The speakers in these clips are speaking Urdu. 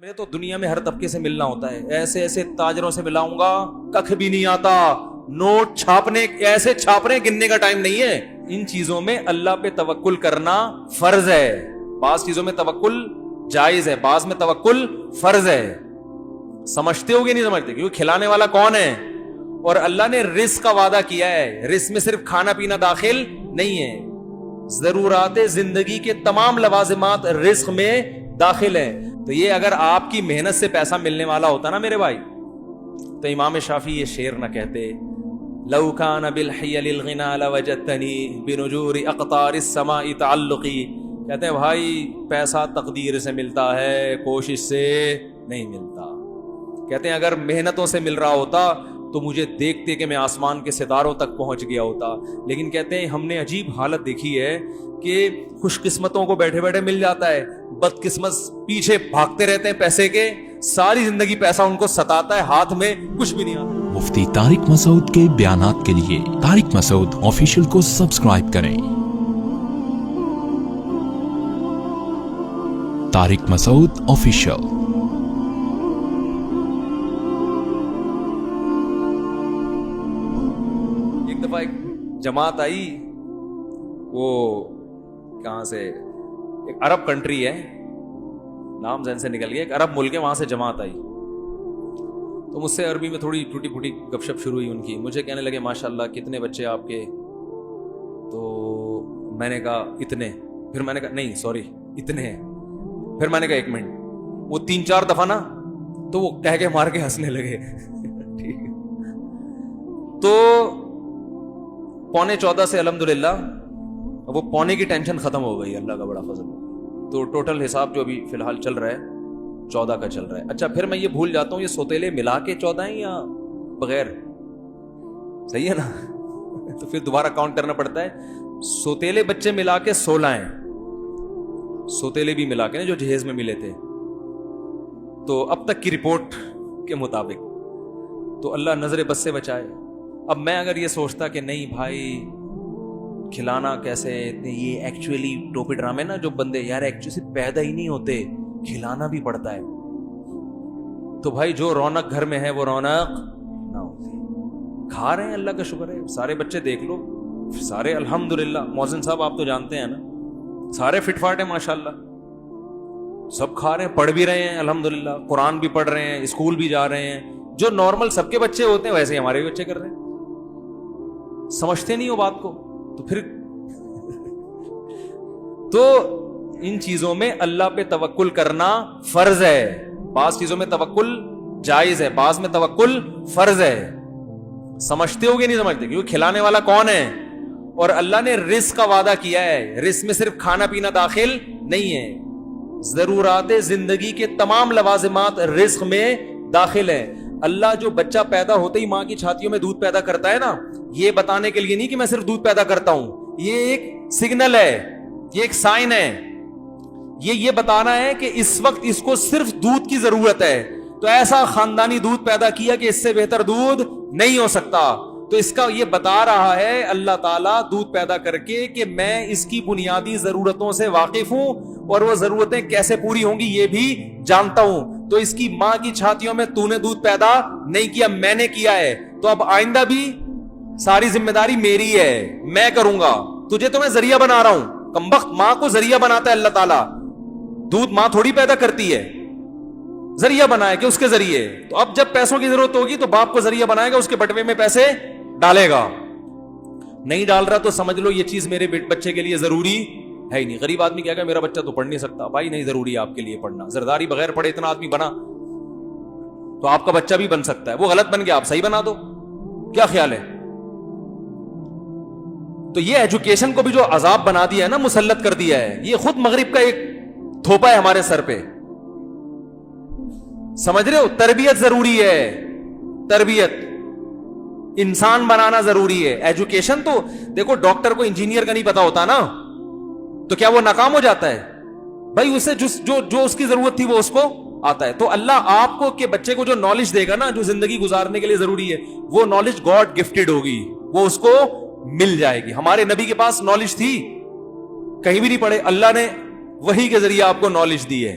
میں تو دنیا میں ہر طبقے سے ملنا ہوتا ہے، ایسے ایسے تاجروں سے ملاؤں گا ککھ بھی نہیں آتا، نوٹ چھاپنے ایسے چھاپ رہے گننے کا ٹائم نہیں ہے۔ ان چیزوں میں اللہ پہ توکل کرنا فرض ہے، بعض چیزوں میں توکل جائز ہے، بعض میں توکل فرض ہے۔ سمجھتے ہو گے نہیں سمجھتے؟ کیونکہ کھلانے والا کون ہے؟ اور اللہ نے رزق کا وعدہ کیا ہے، رزق میں صرف کھانا پینا داخل نہیں ہے، ضرورات زندگی کے تمام لوازمات رزق میں داخل ہے۔ تو یہ اگر آپ کی محنت سے پیسہ ملنے والا ہوتا نا میرے بھائی، تو امام شافعی یہ شعر نہ کہتے، لو کان بالحیل الغنا لوجدتنی بنجور اقطار السماء تعلقی۔ کہتے ہیں بھائی پیسہ تقدیر سے ملتا ہے، کوشش سے نہیں ملتا۔ کہتے ہیں اگر محنتوں سے مل رہا ہوتا تو مجھے دیکھتے کہ میں آسمان کے ستاروں تک پہنچ گیا ہوتا۔ لیکن کہتے ہیں ہم نے عجیب حالت دیکھی ہے کہ خوش قسمتوں کو بیٹھے بیٹھے مل جاتا ہے، بد قسمت پیچھے بھاگتے رہتے ہیں پیسے کے، ساری زندگی پیسہ ان کو ستاتا ہے، ہاتھ میں کچھ بھی نہیں آتا۔ مفتی طارق مسعود کے بیانات کے لیے طارق مسعود آفیشیل کو سبسکرائب کریں۔ طارق مسعود آفیشیل۔ ایک دفعہ ایک جماعت آئی، وہ کہاں سے، ایک عرب کنٹری ہے، نام ذہن سے نکل گیا، ایک عرب ملک ہے، وہاں سے جماعت آئی۔ تو مجھ سے عربی میں تھوڑی ٹوٹی پھوٹی گپ شپ شروع ہوئی ان کی، مجھے کہنے لگے ماشاءاللہ کتنے بچے آپ کے؟ تو میں نے کہا اتنے، پھر میں نے کہا نہیں سوری اتنے ہیں، پھر میں نے کہا ایک منٹ، وہ 3-4 دفعہ نا تو وہ کہہ کے مار کے ہنسنے لگے ٹھیک ہے۔ تو 14.15 سے الحمدللہ وہ پونے کی ٹینشن ختم ہو گئی، اللہ کا بڑا فضل۔ تو ٹوٹل حساب جو ابھی فی الحال چل رہا ہے 14 کا چل رہا ہے۔ اچھا پھر میں یہ بھول جاتا ہوں یہ سوتیلے ملا کے 14 ہیں یا بغیر؟ صحیح ہے نا تو پھر دوبارہ کاؤنٹ کرنا پڑتا ہے۔ سوتیلے بچے ملا کے 16 ہیں، سوتیلے بھی ملا کے نا جو جہیز میں ملے تھے۔ تو اب تک کی رپورٹ کے مطابق تو اللہ نظر بد سے بچائے۔ اب میں اگر یہ سوچتا کہ نہیں بھائی کھلانا کیسے، یہ ایکچولی ٹوپی ڈرامے نا جو بندے یار ایکچولی پیدا ہی نہیں ہوتے، کھلانا بھی پڑتا ہے، تو بھائی جو رونق گھر میں ہے وہ رونق نہ ہوتی۔ کھا رہے ہیں اللہ کا شکر ہے، سارے بچے دیکھ لو سارے الحمدللہ، محسن صاحب آپ تو جانتے ہیں نا، سارے فٹ فاٹ ہیں ماشاءاللہ، سب کھا رہے ہیں، پڑھ بھی رہے ہیں الحمدللہ، قرآن بھی پڑھ رہے ہیں، اسکول بھی جا رہے ہیں، جو نارمل سب کے بچے ہوتے ہیں ویسے ہمارے بھی بچے کر رہے ہیں۔ سمجھتے نہیں ہو بات کو، تو پھر تو ان چیزوں میں اللہ پہ توکل کرنا فرض ہے، بعض چیزوں میں توکل جائز ہے، بعض میں توکل فرض ہے۔ سمجھتے ہو گے نہیں سمجھتے؟ کیونکہ کھلانے والا کون ہے؟ اور اللہ نے رزق کا وعدہ کیا ہے، رزق میں صرف کھانا پینا داخل نہیں ہے، ضرورات زندگی کے تمام لوازمات رزق میں داخل ہے۔ اللہ جو بچہ پیدا ہوتے ہی ماں کی چھاتیوں میں دودھ پیدا کرتا ہے نا، یہ بتانے کے لیے نہیں کہ میں صرف دودھ پیدا کرتا ہوں، یہ ایک سگنل ہے، یہ ایک سائن ہے، یہ بتانا ہے کہ اس وقت اس کو صرف دودھ کی ضرورت ہے، تو ایسا خاندانی دودھ پیدا کیا کہ اس سے بہتر دودھ نہیں ہو سکتا۔ تو اس کا یہ بتا رہا ہے اللہ تعالیٰ دودھ پیدا کر کے کہ میں اس کی بنیادی ضرورتوں سے واقف ہوں، اور وہ ضرورتیں کیسے پوری ہوں گی یہ بھی جانتا ہوں۔ تو اس کی ماں کی چھاتیوں میں تو نے دودھ پیدا نہیں کیا، میں نے کیا ہے، تو اب آئندہ بھی ساری ذمہ داری میری ہے، میں کروں گا، تجھے تو میں ذریعہ بنا رہا ہوں۔ کمبخت ماں کو ذریعہ بناتا ہے اللہ تعالیٰ، دودھ ماں تھوڑی پیدا کرتی ہے، ذریعہ بنائے کہ اس کے ذریعے۔ تو اب جب پیسوں کی ضرورت ہوگی تو باپ کو ذریعہ بنائے گا، اس کے بٹوے میں پیسے ڈالے گا، نہیں ڈال رہا تو سمجھ لو یہ چیز میرے بچے کے لیے ضروری ہے ہی نہیں۔ غریب آدمی کہے گا میرا بچہ تو پڑھ نہیں سکتا، بھائی نہیں ضروری ہے آپ کے لیے پڑھنا، زرداری بغیر پڑھے اتنا آدمی بنا تو آپ کا بچہ بھی بن سکتا ہے، وہ غلط بن گیا آپ صحیح بنا دو، کیا خیال ہے؟ تو یہ ایجوکیشن کو بھی جو عذاب بنا دیا ہے نا، مسلط کر دیا ہے، یہ خود مغرب کا ایک تھوپا ہے ہمارے سر پہ، سمجھ رہے ہو؟ تربیت ضروری ہے، تربیت، انسان بنانا ضروری ہے۔ ایجوکیشن تو دیکھو ڈاکٹر کو انجینئر کا نہیں پتا ہوتا نا، تو کیا وہ ناکام ہو جاتا ہے؟ بھائی اسے جو اس کی ضرورت تھی وہ اس کو آتا ہے۔ تو اللہ آپ کو کہ بچے کو جو نالج دے گا نا، جو زندگی گزارنے کے لیے ضروری ہے، وہ نالج گاڈ گفٹڈ ہوگی، وہ اس کو مل جائے گی۔ ہمارے نبی کے پاس نالج تھی، کہیں بھی نہیں پڑھے، اللہ نے وحی کے ذریعے آپ کو نالج دی ہے،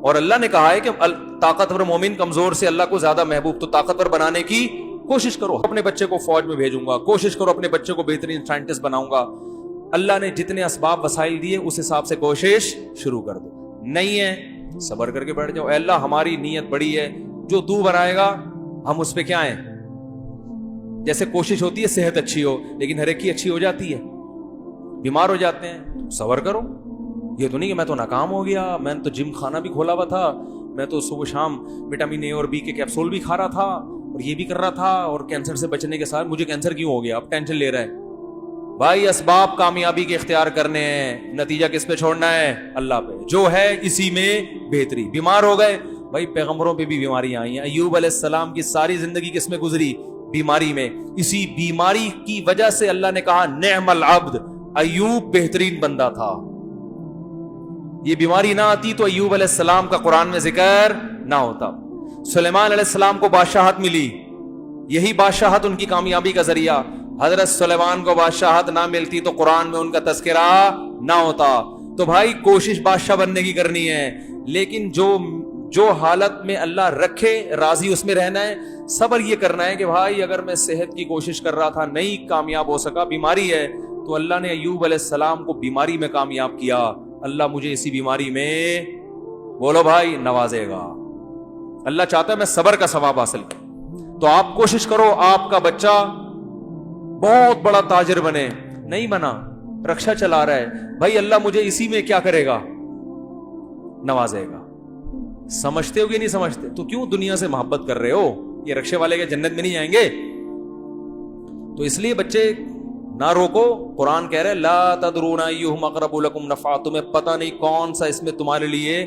اور اللہ نے کہا ہے کہ طاقتور مومن کمزور سے اللہ کو زیادہ محبوب، تو طاقتور بنانے کی کوشش کرو. اپنے بچے کو فوج میں بھیجوں گا، کوشش کرو اپنے بچے کو بہترین سائنٹسٹ بناؤں گا. اللہ نے جتنے اسباب وسائل دیے اس حساب سے کوشش شروع کر دو. نہیں ہے صبر کر کے بیٹھ جاؤ. اے اللہ ہماری نیت بڑی ہے، جو تو بنائے گا ہم اس پہ کیا ہیں. جیسے کوشش ہوتی ہے صحت اچھی ہو، لیکن ہر ایک کی اچھی ہو جاتی ہے، بیمار ہو جاتے ہیں. صبر کرو. یہ تو نہیں کہ میں تو ناکام ہو گیا، میں نے تو جم کھانا بھی کھولا ہوا تھا، میں تو صبح شام وٹامن اے اور بی کے کیپسول بھی کھا رہا تھا اور یہ بھی کر رہا تھا، اور کینسر سے بچنے کے ساتھ مجھے کینسر کیوں ہو گیا، اب ٹینشن لے رہا ہے. بھائی اسباب کامیابی کے اختیار کرنے ہیں، نتیجہ کس پہ چھوڑنا ہے؟ اللہ پہ. جو ہے اسی میں بہتری. بیمار ہو گئے، بھائی پیغمبروں پہ بھی بیماریاں آئی ہیں. ایوب علیہ السلام کی ساری زندگی کس میں گزری؟ بیماری میں. اسی بیماری کی وجہ سے اللہ نے کہا نعم العبد، ایوب بہترین بندہ تھا. یہ بیماری نہ آتی تو ایوب علیہ السلام کا قرآن میں ذکر نہ ہوتا. سلیمان علیہ السلام کو بادشاہت ملی، یہی بادشاہت ان کی کامیابی کا ذریعہ. حضرت سلیمان کو بادشاہت نہ ملتی تو قرآن میں ان کا تذکرہ نہ ہوتا. تو بھائی کوشش بادشاہ بننے کی کرنی ہے، لیکن جو حالت میں اللہ رکھے راضی اس میں رہنا ہے. صبر یہ کرنا ہے کہ بھائی اگر میں صحت کی کوشش کر رہا تھا نہیں کامیاب ہو سکا، بیماری ہے، تو اللہ نے ایوب علیہ السلام کو بیماری میں کامیاب کیا. اللہ مجھے اسی بیماری میں بولو بھائی نوازے گا. اللہ چاہتا ہے میں صبر کا ثواب حاصل کروں. تو آپ کوشش کرو آپ کا بچہ بہت بڑا تاجر بنے. نہیں بنا، رکشا چلا رہا ہے، بھائی اللہ مجھے اسی میں کیا کرے گا؟ نوازے گا. سمجھتے ہو کہ نہیں سمجھتے؟ تو کیوں دنیا سے محبت کر رہے ہو؟ یہ رکشے والے کے جنت میں نہیں جائیں گے. تو اس لیے بچے نہ روکو. قرآن کہہ رہے لا تدرون ایہم اقرب لکم نفعا، تمہیں پتہ نہیں کون سا اس میں تمہارے لیے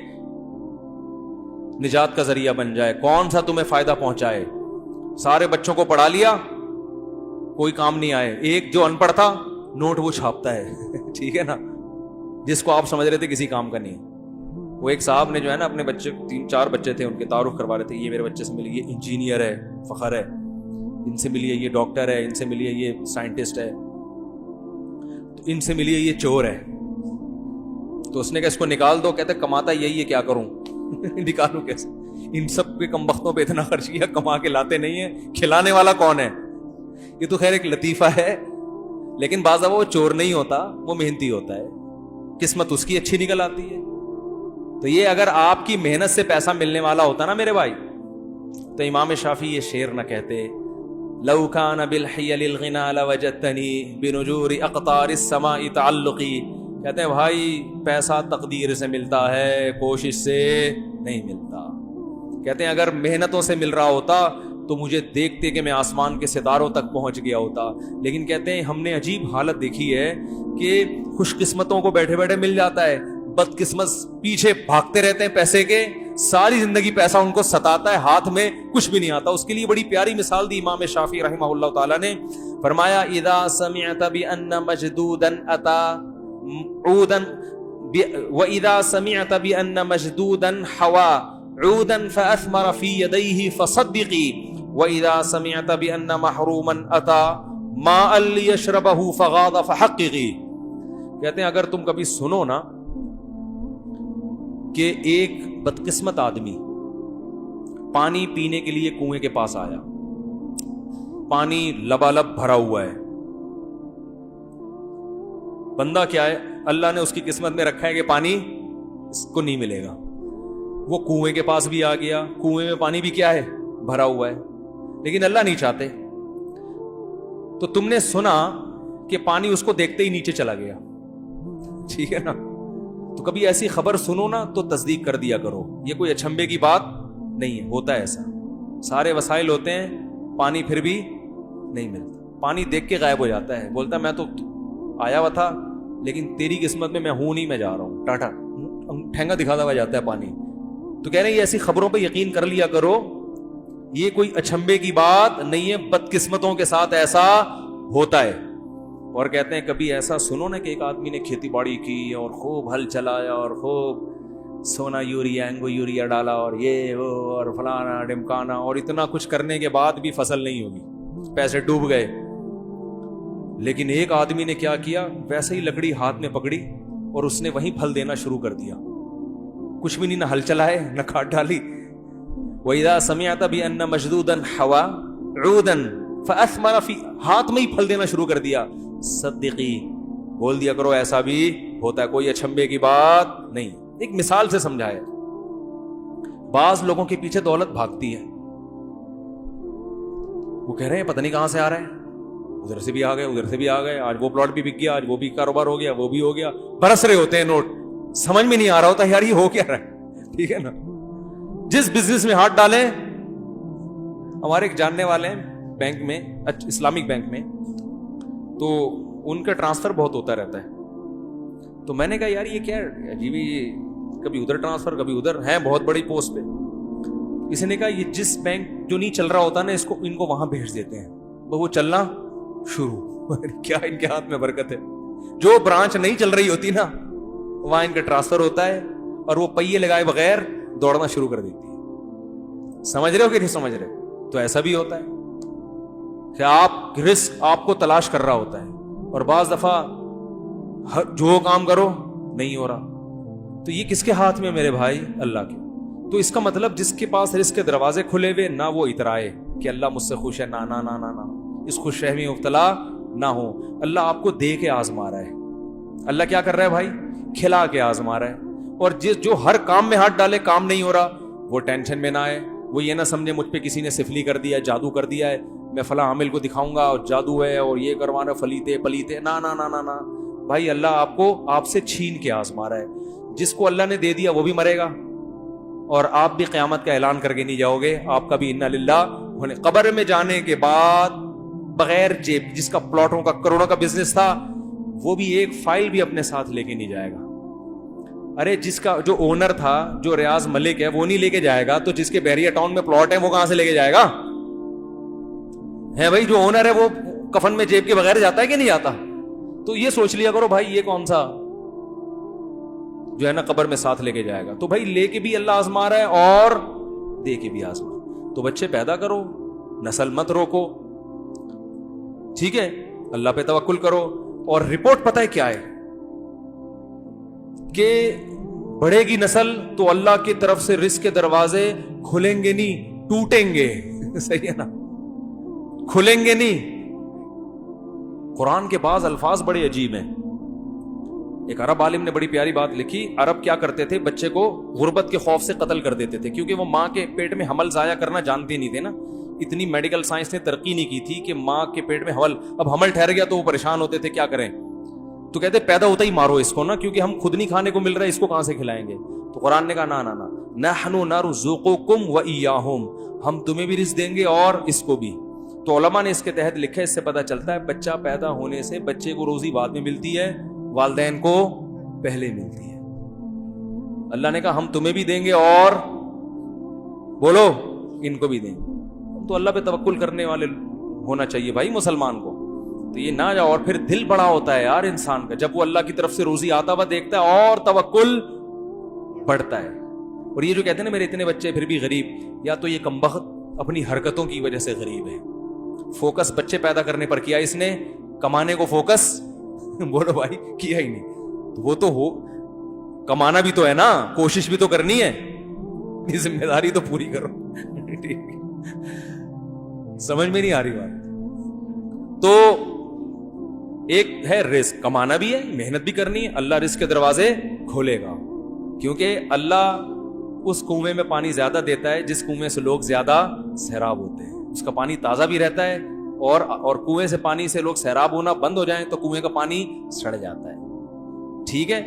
نجات کا ذریعہ بن جائے، کون سا تمہیں فائدہ پہنچائے. سارے بچوں کو پڑھا لیا، کوئی کام نہیں آئے. ایک جو ان پڑھ تھا نوٹ وہ چھاپتا ہے ٹھیک ہے نا، جس کو آپ سمجھ رہے تھے کسی کام کا نہیں. وہ ایک صاحب نے جو ہے نا اپنے بچے 3-4 بچے تھے، ان کے تعارف کروا رہے تھے. یہ میرے بچے سے ملی، یہ انجینئر ہے، فخر ہے. ان سے ملیے یہ ڈاکٹر ہے، ان سے ملیے یہ سائنٹسٹ ہے، تو ان سے ملیے یہ چور ہے. تو اس نے کہا اس کو نکال دو. کہتے کماتا یہی ہے، کیا کروں نکالوں کیسے؟ ان سب کے کم بختوں پہ اتنا خرچ کیا، کما کے لاتے نہیں ہیں. کھلانے والا کون ہے؟ یہ تو خیر ایک لطیفہ ہے، لیکن بعض وہ چور نہیں ہوتا، وہ محنتی ہوتا ہے، قسمت اس کی اچھی نکل آتی ہے. تو یہ اگر آپ کی محنت سے پیسہ ملنے والا ہوتا نا میرے بھائی، تو امام شافعی یہ شعر نہ کہتے لو کان بالحیل الغنا لوجدتنی بنجور اقطار السماء تعلقی. کہتے ہیں بھائی پیسہ تقدیر سے ملتا ہے، کوشش سے نہیں ملتا. کہتے ہیں اگر محنتوں سے مل رہا ہوتا تو مجھے دیکھتے کہ میں آسمان کے ستاروں تک پہنچ گیا ہوتا. لیکن کہتے ہیں ہم نے عجیب حالت دیکھی ہے کہ خوش قسمتوں کو بیٹھے بیٹھے مل جاتا ہے، بد قسمت پیچھے بھاگتے رہتے ہیں پیسے کے، ساری زندگی پیسہ ان کو ستاتا ہے، ہاتھ میں کچھ بھی نہیں آتا. اس کے لیے بڑی پیاری مثال دی امام شافعی رحمہ اللہ تعالی نے. فرمایا اذا سمعت بان مجدودا اتى عودا واذا سمعت بان مجدودا حوا عودا فاثمر في يديه فصدقي واذا سمعت بان محروما اتى ماء ليشربه فغاض فحققي. کہتے ہیں اگر تم کبھی سنو نا کہ ایک بدقسمت آدمی پانی پینے کے لیے کنویں کے پاس آیا، پانی لبالب بھرا ہوا ہے، بندہ کیا ہے اللہ نے اس کی قسمت میں رکھا ہے کہ پانی اس کو نہیں ملے گا. وہ کنویں کے پاس بھی آ گیا، کنویں میں پانی بھی کیا ہے بھرا ہوا ہے، لیکن اللہ نہیں چاہتے. تو تم نے سنا کہ پانی اس کو دیکھتے ہی نیچے چلا گیا، ٹھیک ہے نا. تو کبھی ایسی خبر سنو نا تو تصدیق کر دیا کرو، یہ کوئی اچھمبے کی بات نہیں ہے. ہوتا ہے ایسا، سارے وسائل ہوتے ہیں، پانی پھر بھی نہیں ملتا. پانی دیکھ کے غائب ہو جاتا ہے، بولتا میں تو آیا ہوا تھا لیکن تیری قسمت میں ہوں نہیں، میں جا رہا ہوں، ٹاٹا ٹھینگا دکھاتا ہوا جاتا ہے پانی. تو کہہ رہے ہیں یہ ایسی خبروں پہ یقین کر لیا کرو، یہ کوئی اچھمبے کی بات نہیں ہے، بدقسمتوں کے ساتھ ایسا ہوتا ہے. اور کہتے ہیں کبھی ایسا سنو نا کہ ایک آدمی نے کھیتی باڑی کی اور خوب ہل چلایا اور خوب سونا یوریا اینگو یوریا ڈالا اور یہ وہ اور فلانا ڈمکانا، اور اتنا کچھ کرنے کے بعد بھی فصل نہیں ہوگی، پیسے ڈوب گئے. لیکن ایک آدمی نے کیا کیا، ویسے ہی لکڑی ہاتھ میں پکڑی اور اس نے وہیں پھل دینا شروع کر دیا. کچھ بھی نہیں, نہ ہل چلائے نہ کھاد ڈالی. وَإِذَا سَمِعْتَ بِأَنَّ مَشْدُودًا حَوَى عُودًا فَأَثْمَرَ فِي, ہاتھ میں ہی پھل دینا شروع کر دیا. صدقی, بول دیا کرو ایسا بھی ہوتا ہے, کوئی اچھمبے کی بات نہیں. ایک مثال سے سمجھایا. بعض لوگوں کے پیچھے دولت بھاگتی ہے, وہ کہہ رہے ہیں پتہ نہیں کہاں سے آ رہے ہیں, ادھر سے بھی آ گئے ادھر سے بھی آ گئے, آج وہ پلاٹ بھی بک گیا, آج وہ بھی کاروبار ہو گیا, وہ بھی ہو گیا. برس رہے ہوتے ہیں نوٹ, سمجھ میں نہیں آ رہا ہوتا یار یہ ہو کیا رہا ہے. ٹھیک ہے نا, جس بزنس میں ہاتھ ڈالیں. ہمارے ایک جاننے والے ہیں بینک میں, اسلامک بینک میں, تو ان کا ٹرانسفر بہت ہوتا رہتا ہے. تو میں نے کہا یار یہ کیا عجیب, کبھی ادھر ٹرانسفر کبھی ادھر, ہیں بہت بڑی پوسٹ پہ. کسی نے کہا یہ جس بینک جو نہیں چل رہا ہوتا نا ان کو وہاں بھیج دیتے ہیں, وہ چلنا شروع. کیا ان کے ہاتھ میں برکت ہے. جو برانچ نہیں چل رہی ہوتی نا وہاں ان کا ٹرانسفر ہوتا ہے, اور وہ پہیے لگائے بغیر دوڑنا شروع کر دیتی ہے. سمجھ رہے ہو کہ نہیں سمجھ رہے؟ تو ایسا بھی ہوتا ہے کہ آپ رزق آپ کو تلاش کر رہا ہوتا ہے, اور بعض دفعہ جو کام کرو نہیں ہو رہا. تو یہ کس کے ہاتھ میں میرے بھائی؟ اللہ کے. تو اس کا مطلب جس کے پاس رزق کے دروازے کھلے ہوئے, نہ وہ اترائے کہ اللہ مجھ سے خوش ہے, نہ نہ نہ نہ, اس خوش فہمی مبتلا نہ ہو. اللہ آپ کو دے کے آزما رہا ہے. اللہ کیا کر رہا ہے بھائی؟ کھلا کے آزما رہا ہے. اور جو ہر کام میں ہاتھ ڈالے کام نہیں ہو رہا, وہ ٹینشن میں نہ آئے, وہ یہ نہ سمجھے مجھ پہ کسی نے سفلی کر دیا ہے, جادو کر دیا ہے, میں فلاں عامل کو دکھاؤں گا اور جادو ہے اور یہ کروانا فلیتے پلیتے. نہ نہ نہ نہ بھائی, اللہ آپ کو آپ سے چھین کے آزما رہا ہے. جس کو اللہ نے دے دیا وہ بھی مرے گا, اور آپ بھی قیامت کا اعلان کر کے نہیں جاؤ گے. آپ کا بھی انا للہ ہونے. قبر میں جانے کے بعد بغیر جیب, جس کا پلاٹوں کا کروڑوں کا بزنس تھا, وہ بھی ایک فائل بھی اپنے ساتھ لے کے نہیں جائے گا. ارے جس کا جو اونر تھا, جو ریاض ملک ہے, وہ نہیں لے کے جائے گا, تو جس کے بحریہ ٹاؤن میں پلاٹ ہے وہ کہاں سے لے کے جائے گا؟ ہے بھائی, جو اونر ہے وہ کفن میں جیب کے بغیر جاتا ہے کہ نہیں جاتا؟ تو یہ سوچ لیا کرو بھائی, یہ کون سا جو ہے نا قبر میں ساتھ لے کے جائے گا. تو بھائی لے کے بھی اللہ آزما رہا ہے اور دے کے بھی آزما. تو بچے پیدا کرو, نسل مت روکو, ٹھیک ہے, اللہ پہ توکل کرو. اور رپورٹ پتہ ہے کیا ہے کہ بڑھے گی نسل تو اللہ کی طرف سے رزق کے دروازے کھلیں گے نہیں, ٹوٹیں گے. صحیح ہے نا, کھلیں گے نہیں. قرآن کے بعض الفاظ بڑے عجیب ہیں. ایک عرب عالم نے بڑی پیاری بات لکھی. عرب کیا کرتے تھے, بچے کو غربت کے خوف سے قتل کر دیتے تھے, کیونکہ وہ ماں کے پیٹ میں حمل ضائع کرنا جانتے نہیں تھے نا. اتنی میڈیکل سائنس نے ترقی نہیں کی تھی کہ ماں کے پیٹ میں اب حمل ٹھہر گیا تو وہ پریشان ہوتے تھے کیا کریں. تو کہتے پیدا ہوتا ہی مارو اس کو نا, کیونکہ ہم خود نہیں کھانے کو مل رہا ہے, اس کو کہاں سے کھلائیں گے. تو قرآن نے کہا نہ نہ نہ, نحن نرزقکم وإیاہم, ہم تمہیں بھی رزق دیں گے اور اس کو بھی. تو علماء نے اس کے تحت لکھا ہے, اس سے پتہ چلتا ہے بچہ پیدا ہونے سے بچے کو روزی بعد میں ملتی ہے, والدین کو پہلے ملتی ہے. اللہ نے کہا ہم تمہیں بھی دیں گے اور بولو ان کو بھی دیں گے. تو اللہ پہ توکل کرنے والے ہونا چاہیے بھائی مسلمان کو. تو یہ نہ جاؤ. اور پھر دل بڑا ہوتا ہے یار انسان کا, جب وہ اللہ کی طرف سے روزی آتا ہوا دیکھتا ہے اور توکل بڑھتا ہے. اور یہ جو کہتے ہیں نا میرے اتنے بچے پھر بھی غریب, یا تو یہ کمبخت اپنی حرکتوں کی وجہ سے غریب ہے. فوکس بچے پیدا کرنے پر کیا اس نے, کمانے کو فوکس بولو بھای کیا ہی نہیں. تو وہ تو ہو, کمانا بھی تو ہے نا, کوشش بھی تو کرنی ہے, یہ ذمہ داری تو پوری کرو. سمجھ میں نہیں آ رہی بات. تو ایک ہے رزق, کمانا بھی ہے, محنت بھی کرنی ہے, اللہ رزق کے دروازے کھولے گا. کیونکہ اللہ اس کنویں میں پانی زیادہ دیتا ہے جس کنویں سے لوگ زیادہ سیراب ہوتے ہیں. اس کا پانی تازہ بھی رہتا ہے, اور کنویں سے پانی سے لوگ سیراب ہونا بند ہو جائیں تو کنویں کا پانی سڑ جاتا ہے. ٹھیک ہے.